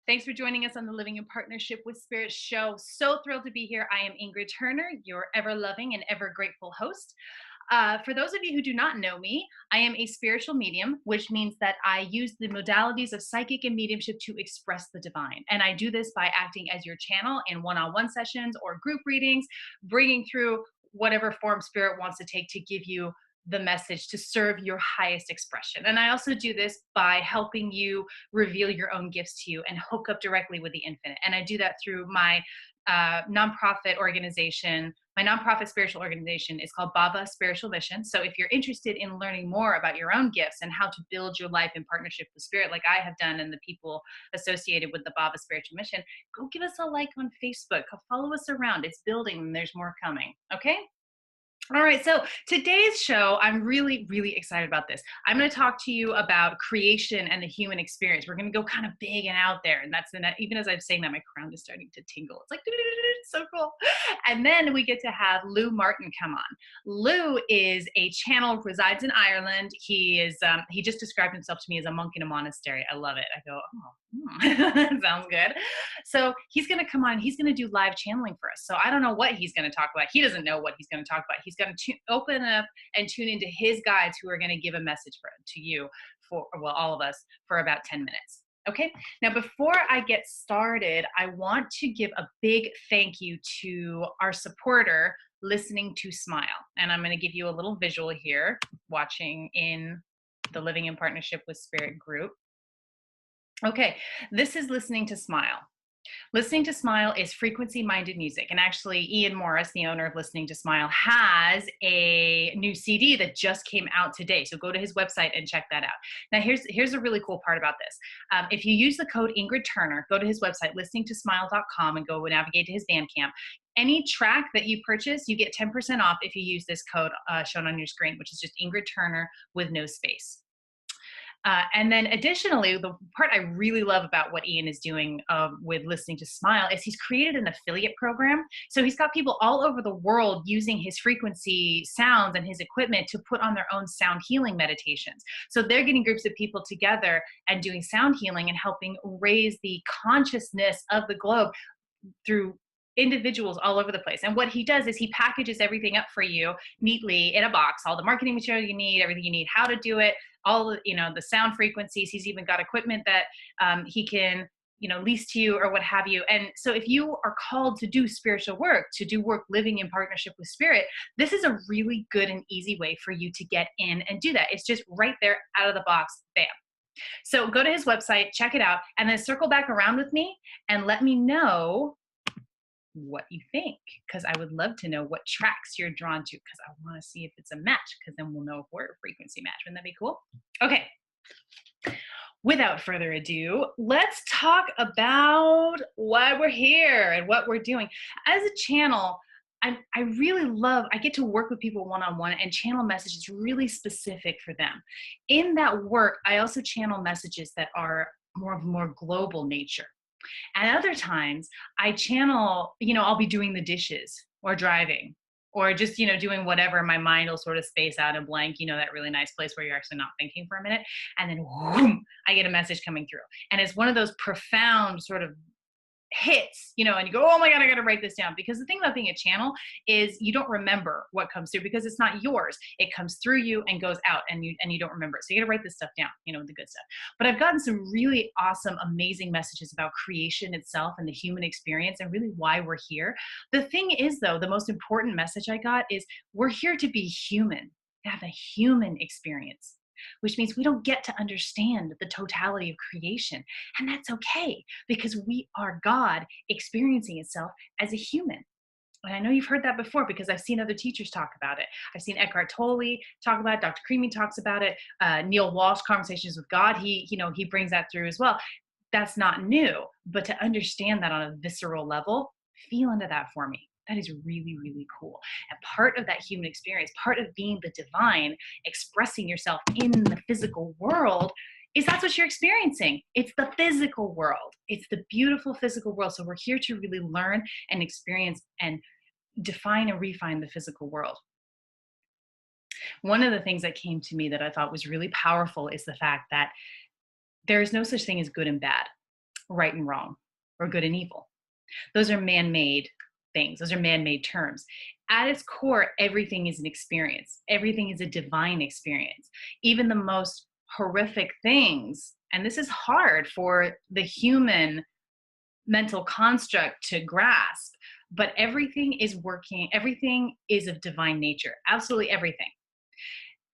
Thanks for joining us on the Living in Partnership with Spirit show. So thrilled to be here. I am Ingrid Turner, your ever loving and ever grateful host. For those of you who do not know me, I am a spiritual medium, which means that I use the modalities of psychic and mediumship to express the divine. And I do this by acting as your channel in one on one sessions or group readings, bringing through whatever form spirit wants to take to give you the message to serve your highest expression. And I also do this by helping you reveal your own gifts to you and hook up directly with the infinite. And I do that through my nonprofit organization. My nonprofit spiritual organization is called Baba Spiritual Mission. So if you're interested in learning more about your own gifts and how to build your life in partnership with spirit, like I have done and the people associated with the Baba Spiritual Mission, go give us a like on Facebook. Go follow us around. It's building and there's more coming. Okay? All right, so today's show, I'm really, really excited about this. I'm going to talk to you about creation and the human experience. We're going to go kind of big and out there. And even as I'm saying that, my crown is starting to tingle. It's like, it's so cool. And then we get to have Lou Martin come on. Lou is a channel, resides in Ireland. He just described himself to me as a monk in a monastery. I love it. I go, that sounds good. So he's going to come on. He's going to do live channeling for us. So I don't know what he's going to talk about. He doesn't know what he's going to talk about. He's going to open up and tune into his guides who are going to give a message to you all of us for about 10 minutes. Okay. Now, before I get started, I want to give a big thank you to our supporter, Listening to Smile. And I'm going to give you a little visual here, watching in the Living in Partnership with Spirit group. Okay, this is Listening to Smile. Listening to Smile is frequency-minded music. And actually, Ian Morris, the owner of Listening to Smile, has a new CD that just came out today. So go to his website and check that out. Now, here's a really cool part about this. If you use the code Ingrid Turner, go to his website, listeningtosmile.com, and go navigate to his Bandcamp. Any track that you purchase, you get 10% off if you use this code shown on your screen, which is just Ingrid Turner with no space. And then additionally, the part I really love about what Ian is doing with Listening to Smile is he's created an affiliate program. So he's got people all over the world using his frequency sounds and his equipment to put on their own sound healing meditations. So they're getting groups of people together and doing sound healing and helping raise the consciousness of the globe through individuals all over the place. And what he does is he packages everything up for you neatly in a box, all the marketing material you need, everything you need, how to do it, all the sound frequencies. He's even got equipment that he can lease to you or what have you. And so if you are called to do spiritual work, to do work living in partnership with spirit, this is a really good and easy way for you to get in and do that. It's just right there out of the box, bam. So go to his website, check it out, and then circle back around with me and let me know what you think, because I would love to know what tracks you're drawn to, because I want to see if it's a match, because then we'll know if we're a frequency match. Wouldn't that be cool? Okay. Without further ado, let's talk about why we're here and what we're doing. As a channel, I really love, I get to work with people one-on-one and channel messages really specific for them. In that work, I also channel messages that are more global nature. And other times I channel, I'll be doing the dishes or driving or just, doing whatever. My mind will sort of space out and blank, that really nice place where you're actually not thinking for a minute. And then whoom, I get a message coming through. And it's one of those profound sort of hits, and you go, oh my God, I got to write this down. Because the thing about being a channel is you don't remember what comes through because it's not yours. It comes through you and goes out and you don't remember it. So you got to write this stuff down, the good stuff. But I've gotten some really awesome, amazing messages about creation itself and the human experience and really why we're here. The thing is, though, the most important message I got is we're here to be human, to have a human experience, which means we don't get to understand the totality of creation. And that's okay, because we are God experiencing itself as a human. And I know you've heard that before because I've seen other teachers talk about it. I've seen Eckhart Tolle talk about it. Dr. Creamy talks about it. Neil Walsh, Conversations with God, he brings that through as well. That's not new, but to understand that on a visceral level, feel into that for me. That is really, really cool. And part of that human experience, part of being the divine, expressing yourself in the physical world, is that's what you're experiencing. It's the physical world. It's the beautiful physical world. So we're here to really learn and experience and define and refine the physical world. One of the things that came to me that I thought was really powerful is the fact that there is no such thing as good and bad. right and wrong, or good and evil. Those are man-made things. Those are man-made terms. At its core, everything is an experience. Everything is a divine experience. Even the most horrific things, and this is hard for the human mental construct to grasp, but everything is working. Everything is of divine nature. Absolutely everything.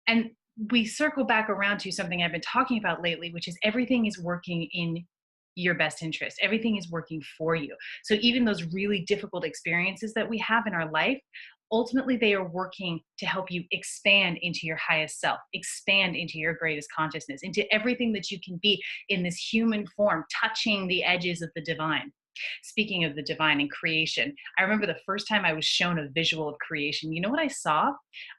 And we circle back around to something I've been talking about lately, which is everything is working in your best interest. Everything is working for you. So even those really difficult experiences that we have in our life, ultimately they are working to help you expand into your highest self, expand into your greatest consciousness, into everything that you can be in this human form, touching the edges of the divine. Speaking of the divine and creation, I remember the first time I was shown a visual of creation. You know what I saw?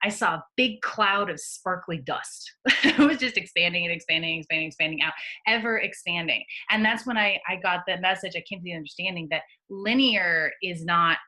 I saw a big cloud of sparkly dust. It was just expanding and expanding, expanding, expanding out, ever expanding. And that's when I got the message. I came to the understanding that linear is not,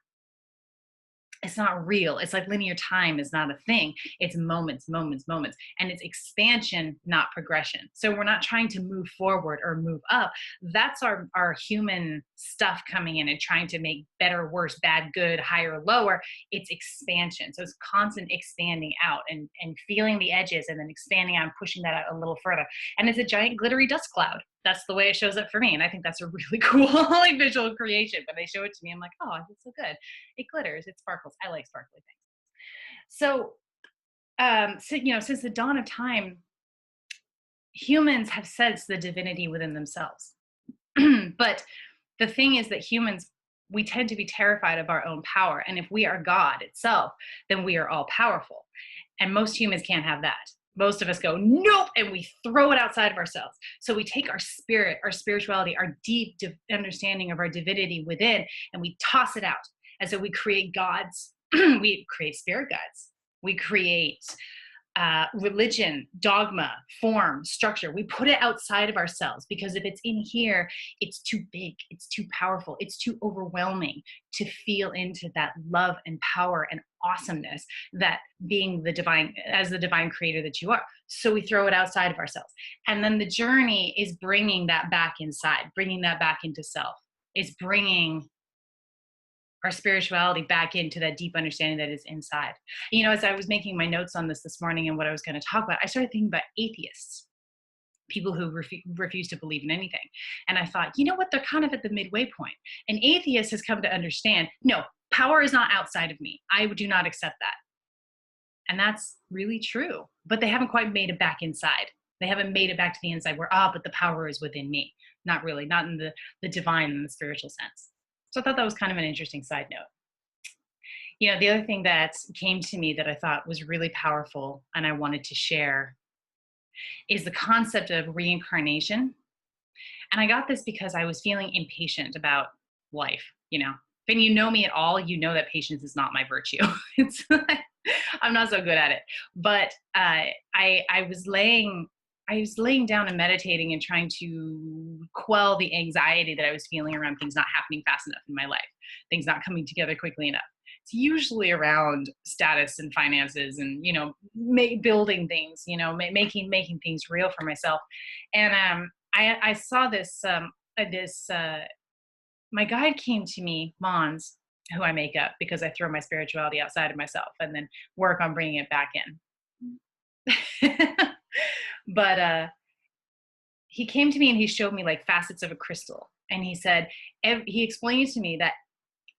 it's not real. It's like linear time is not a thing. It's moments, moments, moments. And it's expansion, not progression. So we're not trying to move forward or move up. That's our human stuff coming in and trying to make better, worse, bad, good, higher, lower. It's expansion. So it's constant expanding out and feeling the edges and then expanding out and pushing that out a little further. And it's a giant glittery dust cloud. That's the way it shows up for me. And I think that's a really cool like visual creation. When they show it to me, I'm like, oh, it's so good. It glitters, it sparkles. I like sparkly things. So, since the dawn of time, humans have sensed the divinity within themselves. But the thing is that humans, we tend to be terrified of our own power. And if we are God itself, then we are all powerful. And most humans can't have that. Most of us go, nope, and we throw it outside of ourselves. So we take our spirit, our spirituality, our deep understanding of our divinity within, and we toss it out. And so we create gods, we create spirit guides, we create religion, dogma, form, structure. We put it outside of ourselves because if it's in here, it's too big, it's too powerful, it's too overwhelming to feel into that love and power and awesomeness that being the divine, as the divine creator that you are. So we throw it outside of ourselves. And then the journey is bringing that back inside, bringing that back into self, is bringing our spirituality back into that deep understanding that is inside. You know, as I was making my notes on this morning and what I was going to talk about, I started thinking about atheists, people who refuse to believe in anything. And I thought, you know what? They're kind of at the midway point. An atheist has come to understand, no, power is not outside of me. I do not accept that. And that's really true. But they haven't quite made it back inside. They haven't made it back to the inside where, but the power is within me. Not really, not in the divine and the spiritual sense. So I thought that was kind of an interesting side note. You know, the other thing that came to me that I thought was really powerful and I wanted to share is the concept of reincarnation. And I got this because I was feeling impatient about life. You know, if you know me at all, you know that patience is not my virtue. It's I'm not so good at it. But I was laying down and meditating and trying to quell the anxiety that I was feeling around things not happening fast enough in my life, things not coming together quickly enough. It's usually around status and finances and, you know, building things, you know, making things real for myself. And I saw this, my guide came to me, Mons, who I make up because I throw my spirituality outside of myself and then work on bringing it back in. But he came to me and he showed me like facets of a crystal. And he said, he explained to me that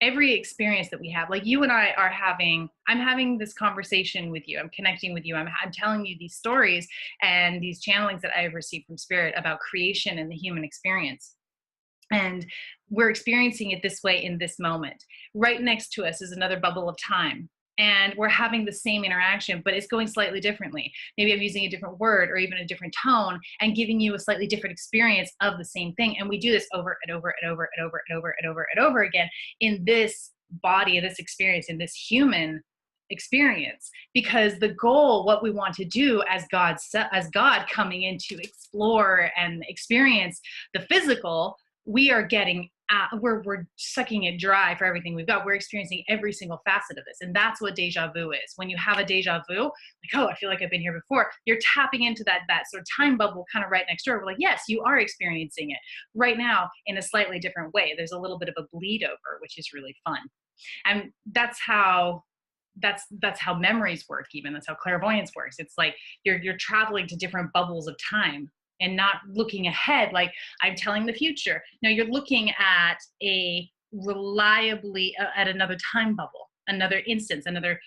every experience that we have, like you and I are having, I'm having this conversation with you. I'm connecting with you. I'm telling you these stories and these channelings that I've received from spirit about creation and the human experience. And we're experiencing it this way in this moment. Right next to us is another bubble of time. And we're having the same interaction, but it's going slightly differently. Maybe I'm using a different word or even a different tone and giving you a slightly different experience of the same thing. And we do this over and over and over and over and over and over and over again in this body, this experience, in this human experience. Because the goal, what we want to do as God coming in to explore and experience the physical, we are getting we're sucking it dry for everything we've got. We're experiencing every single facet of this. And that's what deja vu is. When you have a deja vu, like, oh, I feel like I've been here before, you're tapping into that sort of time bubble kind of right next door. We're like, yes, you are experiencing it right now in a slightly different way. There's a little bit of a bleed over, which is really fun. And that's how memories work. Even that's how clairvoyance works. It's like you're traveling to different bubbles of time and not looking ahead like I'm telling the future. No, you're looking at at another time bubble, another instance, another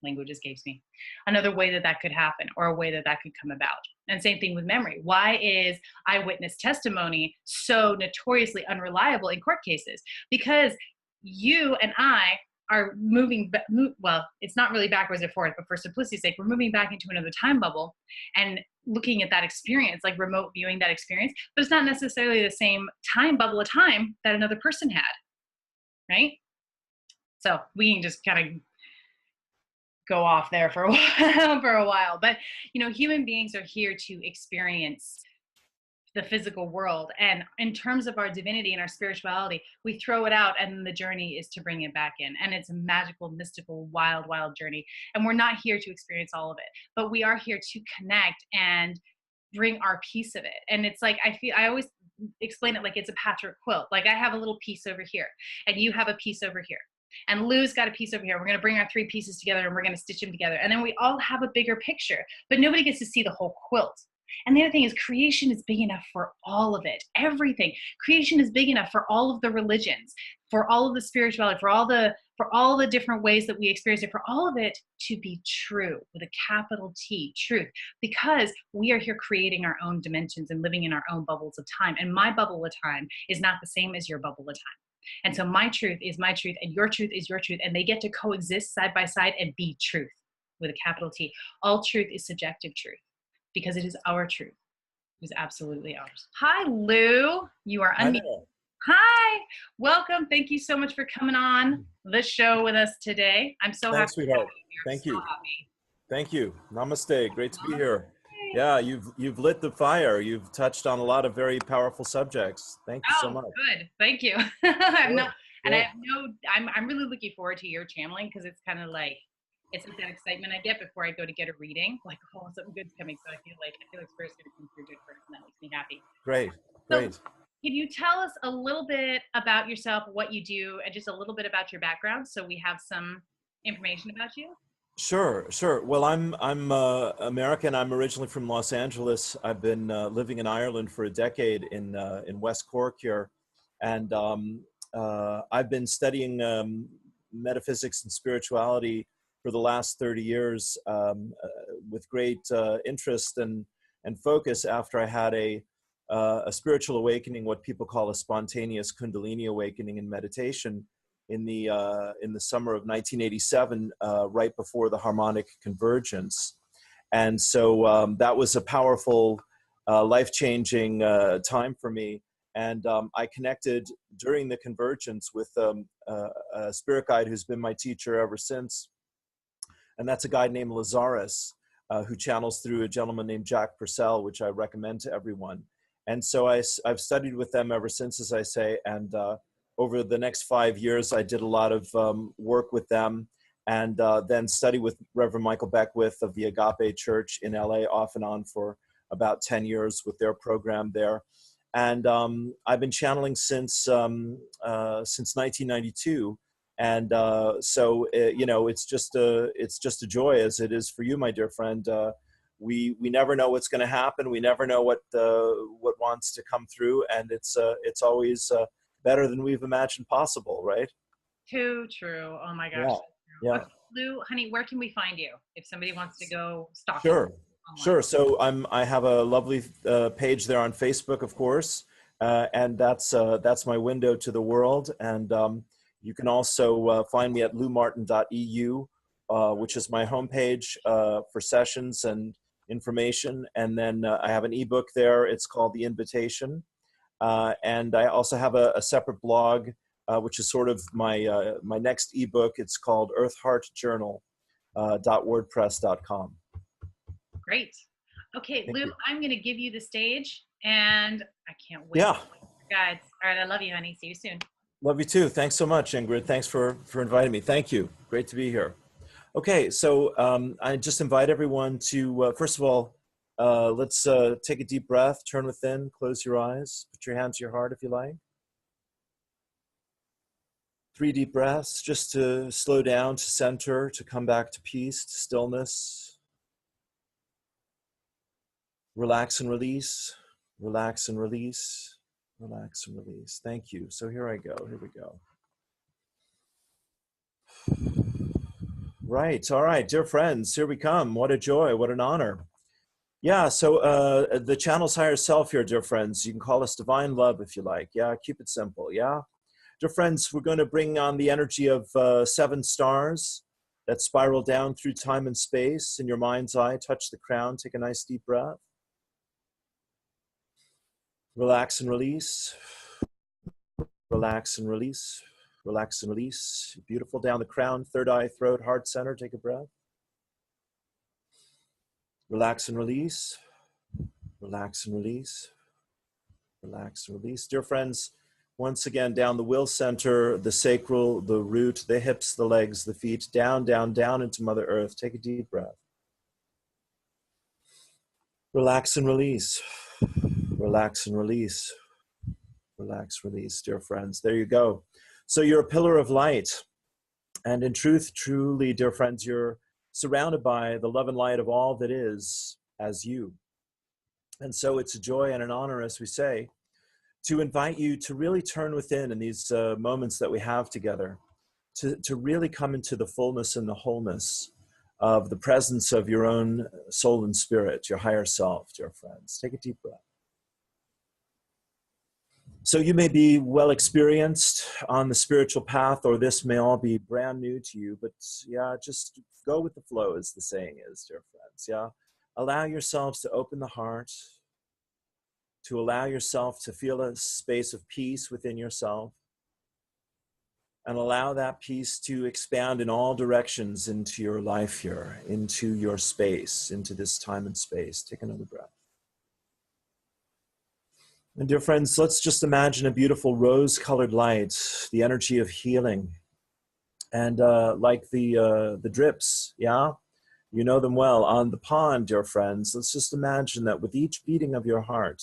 language escapes me, another way that could happen, or a way that could come about. And same thing with memory. Why is eyewitness testimony so notoriously unreliable in court cases? Because you and I are moving, well, it's not really backwards and forwards, but for simplicity's sake, we're moving back into another time bubble and looking at that experience, like remote viewing that experience, but it's not necessarily the same time bubble of time that another person had, right? So we can just kind of go off there for a while, but human beings are here to experience the physical world, and in terms of our divinity and our spirituality, we throw it out, and the journey is to bring it back in. And it's a magical, mystical, wild journey, and we're not here to experience all of it, but we are here to connect and bring our piece of it. And it's like, I always explain it like it's a patchwork quilt. Like I have a little piece over here and you have a piece over here, and Lou's got a piece over here. We're going to bring our three pieces together and we're going to stitch them together. And then we all have a bigger picture, but nobody gets to see the whole quilt. And the other thing is, creation is big enough for all of it. Everything. Creation is big enough for all of the religions, for all of the spirituality, for all the different ways that we experience it, for all of it to be true with a capital T, truth, because we are here creating our own dimensions and living in our own bubbles of time. And my bubble of time is not the same as your bubble of time. And so my truth is my truth and your truth is your truth, and they get to coexist side by side and be truth with a capital T. All truth is subjective truth, because it is our truth. It is absolutely ours. Hi, Lou. You are unmuted. Hi. Welcome. Thank you so much for coming on the show with us today. I'm so happy. Sweetheart. Thank you. Thank you. Namaste. Great to be here. Yeah, you've lit the fire. You've touched on a lot of very powerful subjects. Thank you so much. Good. Thank you. I'm really looking forward to your channeling, because it's kind of like, it's like that excitement I get before I go to get a reading, like, oh, something good's coming. So I feel like Spirit's going to come through good first, and that makes me happy. Great. So, can you tell us a little bit about yourself, what you do, and just a little bit about your background, so we have some information about you? Sure. Well, I'm American. I'm originally from Los Angeles. I've been living in Ireland for a decade in West Cork here, and I've been studying metaphysics and spirituality for the last 30 years with great interest and focus after I had a spiritual awakening, what people call a spontaneous Kundalini awakening in meditation in the summer of 1987, right before the harmonic convergence. And so that was a powerful, life-changing time for me. And I connected during the convergence with a spirit guide who's been my teacher ever since. And that's a guy named Lazarus, who channels through a gentleman named Jack Purcell, which I recommend to everyone. And so I've studied with them ever since, as I say. And over the next 5 years, I did a lot of work with them, and then studied with Reverend Michael Beckwith of the Agape Church in LA off and on for about 10 years with their program there. And I've been channeling since 1992. And so, it's just a joy, as it is for you, my dear friend. We never know what's going to happen. We never know what wants to come through. And it's always better than we've imagined possible, right? Too true. Oh my gosh. Yeah. Okay, Lou, honey, where can we find you if somebody wants to go stalk you? Sure. So I have a lovely page there on Facebook, of course, and that's my window to the world. And you can also find me at loumartin.eu, which is my homepage for sessions and information. And then I have an ebook there. It's called The Invitation. And I also have a separate blog, which is sort of my next ebook. It's called earthheartjournal.wordpress.com. Great. Okay, Lou, I'm going to give you the stage, and I can't wait. Yeah. Guides. All right. I love you, honey. See you soon. Love you too. Thanks so much, Ingrid. Thanks for inviting me. Thank you. Great to be here. Okay, so I just invite everyone to, first of all, let's take a deep breath, turn within, close your eyes, put your hand to your heart if you like. 3 deep breaths just to slow down, to center, to come back to peace, to stillness. Relax and release, relax and release, relax and release. Thank you. So here I go, here we go. Right, all right, dear friends, here we come. What a joy, what an honor. Yeah, so the channel's higher self here, dear friends. You can call us divine love if you like. Yeah, keep it simple, yeah? Dear friends, we're going to bring on the energy of 7 stars that spiral down through time and space. In your mind's eye, touch the crown, take a nice deep breath. Relax and release. Relax and release. Relax and release. Beautiful. Down the crown, third eye, throat, heart center, take a breath. Relax and release. Relax and release. Relax and release. Dear friends, once again, down the will center, the sacral, the root, the hips, the legs, the feet, down, down, down into Mother Earth. Take a deep breath. Relax and release. Relax and release. Relax, release, dear friends. There you go. So you're a pillar of light. And in truth, truly, dear friends, you're surrounded by the love and light of all that is as you. And so it's a joy and an honor, as we say, to invite you to really turn within in these moments that we have together, to really come into the fullness and the wholeness of the presence of your own soul and spirit, your higher self, dear friends. Take a deep breath. So you may be well experienced on the spiritual path, or this may all be brand new to you, but yeah, just go with the flow, as the saying is, dear friends. Yeah, allow yourselves to open the heart, to allow yourself to feel a space of peace within yourself, and allow that peace to expand in all directions into your life here, into your space, into this time and space. Take another breath. And dear friends, let's just imagine a beautiful rose-colored light, the energy of healing. And like the drips, yeah? You know them well. On the pond, dear friends, let's just imagine that with each beating of your heart,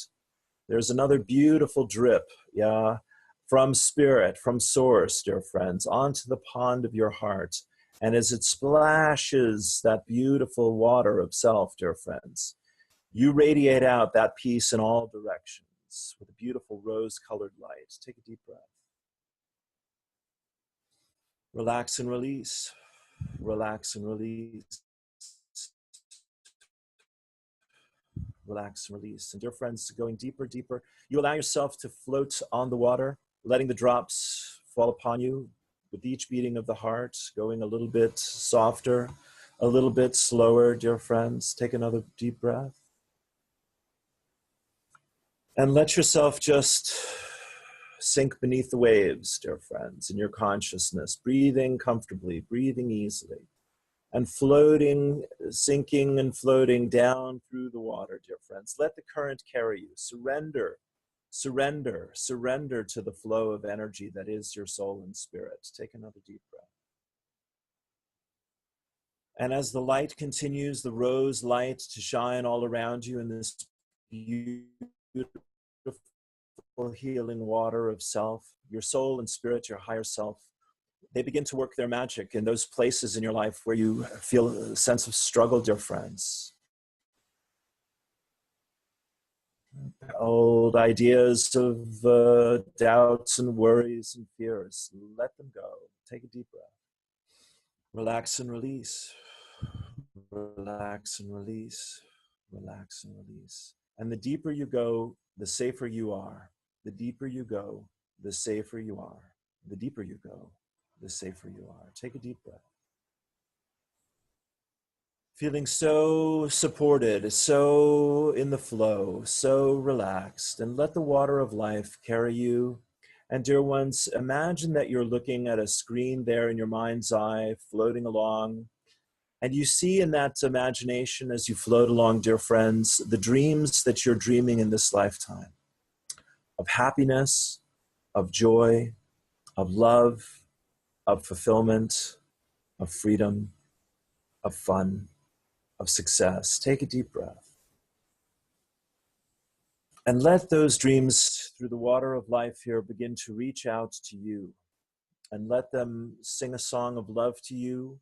there's another beautiful drip, yeah? From spirit, from source, dear friends, onto the pond of your heart. And as it splashes that beautiful water of self, dear friends, you radiate out that peace in all directions with a beautiful rose-colored light. Take a deep breath. Relax and release. Relax and release. Relax and release. And dear friends, going deeper, deeper, you allow yourself to float on the water, letting the drops fall upon you with each beating of the heart, going a little bit softer, a little bit slower, dear friends. Take another deep breath. And let yourself just sink beneath the waves, dear friends, in your consciousness, breathing comfortably, breathing easily, and floating, sinking and floating down through the water, dear friends. Let the current carry you. Surrender, surrender, surrender to the flow of energy that is your soul and spirit. Take another deep breath. And as the light continues, the rose light to shine all around you in this beautiful healing water of self, your soul and spirit, your higher self, they begin to work their magic in those places in your life where you feel a sense of struggle, dear friends. Old ideas of doubts and worries and fears, let them go. Take a deep breath. Relax and release. Relax and release. Relax and release. And the deeper you go, the safer you are. The deeper you go, the safer you are. The deeper you go, the safer you are. Take a deep breath. Feeling so supported, so in the flow, so relaxed, and let the water of life carry you. And dear ones, imagine that you're looking at a screen there in your mind's eye, floating along. And you see in that imagination as you float along, dear friends, the dreams that you're dreaming in this lifetime. of happiness, of joy, of love, of fulfillment, of freedom, of fun, of success. Take a deep breath. And let those dreams through the water of life here begin to reach out to you. And let them sing a song of love to you.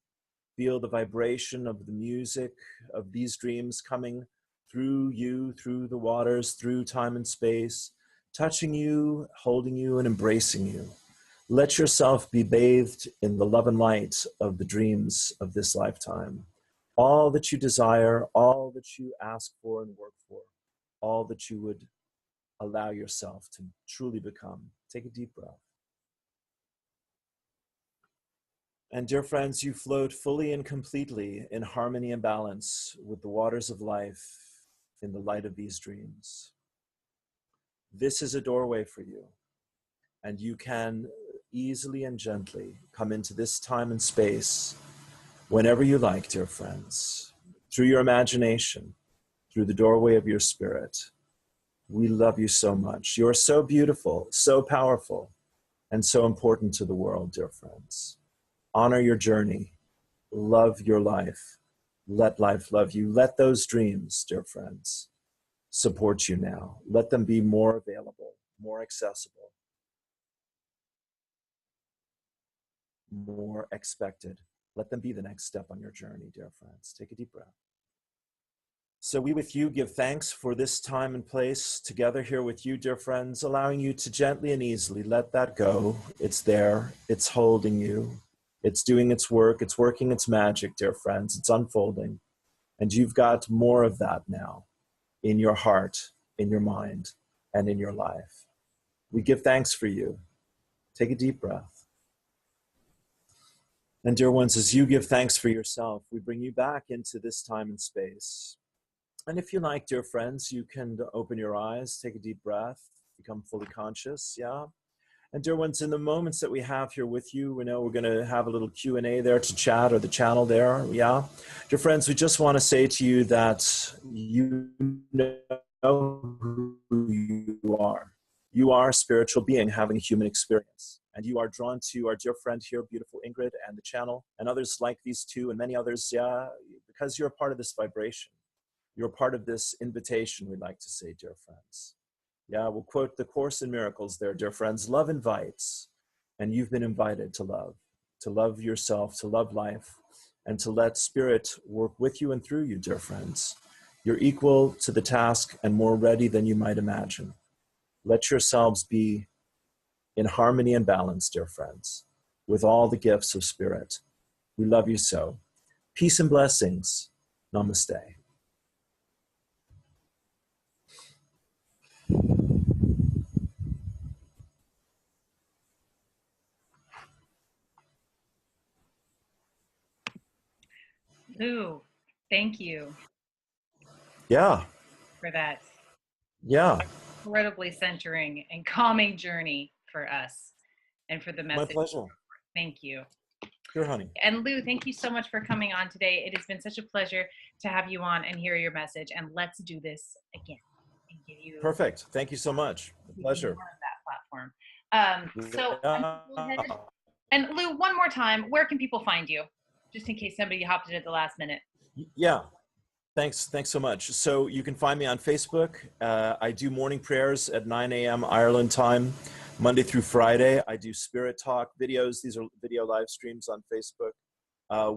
Feel the vibration of the music of these dreams coming through you, through the waters, through time and space, touching you, holding you, and embracing you. Let yourself be bathed in the love and light of the dreams of this lifetime. All that you desire, all that you ask for and work for, all that you would allow yourself to truly become. Take a deep breath. And dear friends, you float fully and completely in harmony and balance with the waters of life in the light of these dreams. This is a doorway for you, and you can easily and gently come into this time and space whenever you like, dear friends, through your imagination, through the doorway of your spirit. We love you so much. You are so beautiful, so powerful, and so important to the world, dear friends. Honor your journey. Love your life. Let life love you. Let those dreams, dear friends, support you now. Let them be more available, more accessible, more expected. Let them be the next step on your journey, dear friends. Take a deep breath. So we with you give thanks for this time and place together here with you, dear friends, allowing you to gently and easily let that go. It's there. It's holding you. It's doing its work. It's working its magic, dear friends. It's unfolding. And you've got more of that now in your heart, in your mind, and in your life. We give thanks for you. Take a deep breath. And dear ones, as you give thanks for yourself, we bring you back into this time and space. And if you like, dear friends, you can open your eyes, take a deep breath, become fully conscious, yeah? And dear ones, in the moments that we have here with you, we know we're going to have a little Q&A there to chat, or the channel there, yeah? Dear friends, we just want to say to you that you know who you are. You are a spiritual being having a human experience. And you are drawn to our dear friend here, beautiful Ingrid, and the channel, and others like these two, and many others, yeah, because you're a part of this vibration. You're part of this invitation, we'd like to say, dear friends. Yeah, we'll quote the Course in Miracles there, dear friends. Love invites, and you've been invited to love yourself, to love life, and to let Spirit work with you and through you, dear friends. You're equal to the task and more ready than you might imagine. Let yourselves be in harmony and balance, dear friends, with all the gifts of Spirit. We love you so. Peace and blessings. Namaste. Lou, thank you Yeah, for that yeah. incredibly centering and calming journey for us and for the My message. pleasure. Thank you. Sure, honey. And Lou, thank you so much for coming on today. It has been such a pleasure to have you on and hear your message. And let's do this again and give you Perfect. Thank you so much. A pleasure. more of that platform. So I'm gonna go ahead and Lou, one more time, where can people find you? Just in case somebody hopped in at the last minute. Yeah. Thanks so much. So you can find me on Facebook. I do morning prayers at 9 a.m. Ireland time, Monday through Friday. I do Spirit Talk videos. These are video live streams on Facebook,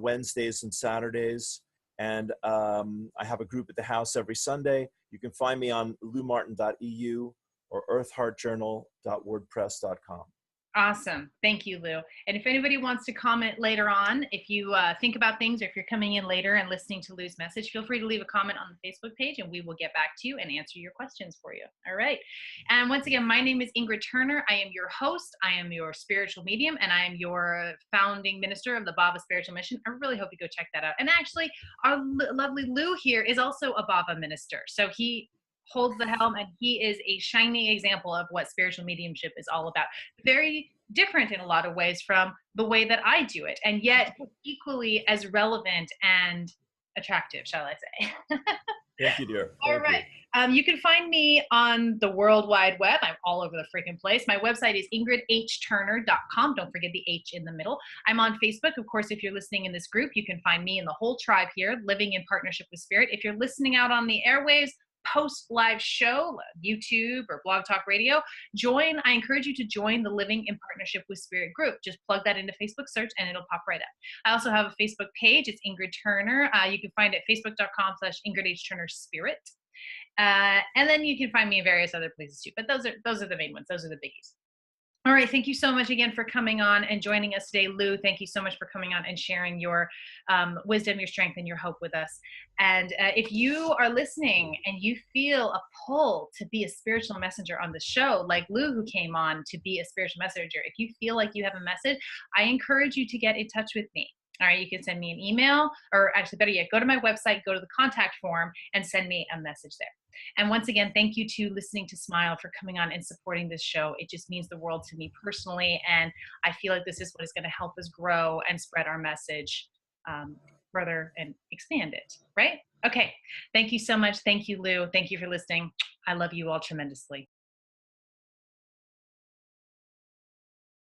Wednesdays and Saturdays. And I have a group at the house every Sunday. You can find me on loumartin.eu or earthheartjournal.wordpress.com. Awesome. Thank you, Lou. And if anybody wants to comment later on, if you think about things, or if you're coming in later and listening to Lou's message, feel free to leave a comment on the Facebook page and we will get back to you and answer your questions for you. All right. And once again, my name is Ingrid Turner. I am your host. I am your spiritual medium, and I am your founding minister of the Baba Spiritual Mission. I really hope you go check that out. And actually, our lovely Lou here is also a Baba minister. So he holds the helm, and he is a shining example of what spiritual mediumship is all about. Very different in a lot of ways from the way that I do it, and yet equally as relevant and attractive, shall I say. Thank you, dear. All Thank right. you. You can find me on the World Wide Web. I'm all over the freaking place. My website is ingridhturner.com. Don't forget the H in the middle. I'm on Facebook. Of course, if you're listening in this group, you can find me and the whole tribe here, living in partnership with spirit. If you're listening out on the airwaves, post live show, YouTube or Blog Talk Radio, I encourage you to join the Living in Partnership with Spirit group. Just plug that into Facebook search and it'll pop right up. I also have a Facebook page. It's Ingrid Turner. You can find it at facebook.com/Ingrid H. Turner Spirit. And then you can find me in various other places too. But those are the main ones. Those are the biggies. All right. Thank you so much again for coming on and joining us today, Lou. Thank you so much for coming on and sharing your wisdom, your strength, and your hope with us. And if you are listening and you feel a pull to be a spiritual messenger on the show, like Lou, who came on to be a spiritual messenger, if you feel like you have a message, I encourage you to get in touch with me. All right, you can send me an email, or actually better yet, go to my website, go to the contact form and send me a message there. And once again, thank you to Listening to Smile for coming on and supporting this show. It just means the world to me personally. And I feel like this is what is going to help us grow and spread our message further and expand it, right? Okay. Thank you so much. Thank you, Lou. Thank you for listening. I love you all tremendously.